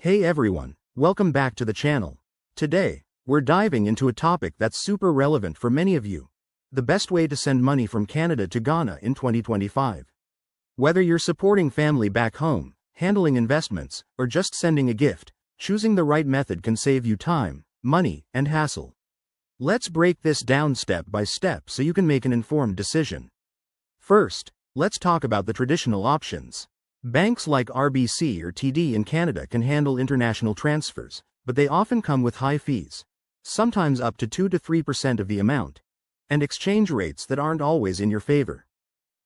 Hey everyone, welcome back to the channel. Today, we're diving into a topic that's super relevant for many of you. The best way to send money from Canada to Ghana in 2025. Whether you're supporting family back home, handling investments, or just sending a gift, choosing the right method can save you time, money, and hassle. Let's break this down step by step so you can make an informed decision. First, let's talk about the traditional options. Banks like RBC or TD in Canada can handle international transfers, but they often come with high fees, sometimes up to 2 to 3% of the amount, and exchange rates that aren't always in your favor.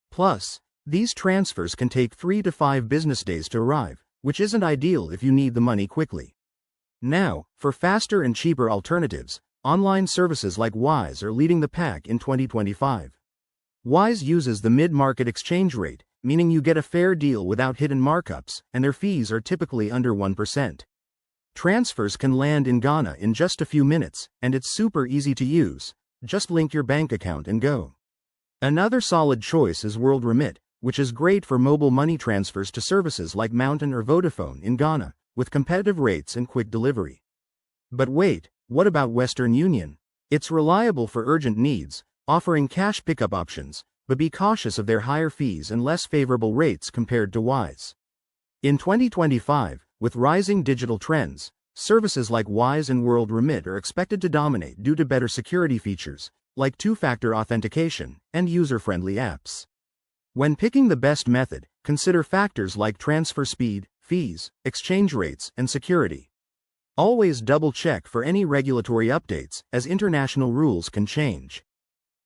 Plus, these transfers can take 3 to 5 business days to arrive, which isn't ideal if you need the money quickly. Now, for faster and cheaper alternatives, online services like Wise are leading the pack in 2025. Wise uses the mid-market exchange rate, meaning you get a fair deal without hidden markups, and their fees are typically under 1%. Transfers can land in Ghana in just a few minutes, and it's super easy to use. Just link your bank account and go. Another solid choice is Remit, which is great for mobile money transfers to services like Mountain or Vodafone in Ghana, with competitive rates and quick delivery. But wait, what about Western Union? It's reliable for urgent needs, offering cash pickup options, but be cautious of their higher fees and less favorable rates compared to Wise. In 2025, with rising digital trends, services like Wise and Remit are expected to dominate due to better security features, like two-factor authentication and user-friendly apps. When picking the best method, consider factors like transfer speed, fees, exchange rates, and security. Always double-check for any regulatory updates, as international rules can change.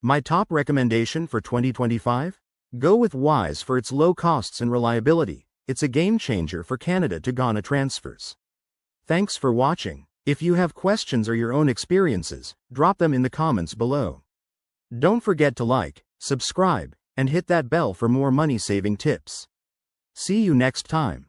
My top recommendation for 2025? Go with Wise for its low costs and reliability. It's a game changer for Canada to Ghana transfers. Thanks for watching. If you have questions or your own experiences, drop them in the comments below. Don't forget to like, subscribe, and hit that bell for more money-saving tips. See you next time.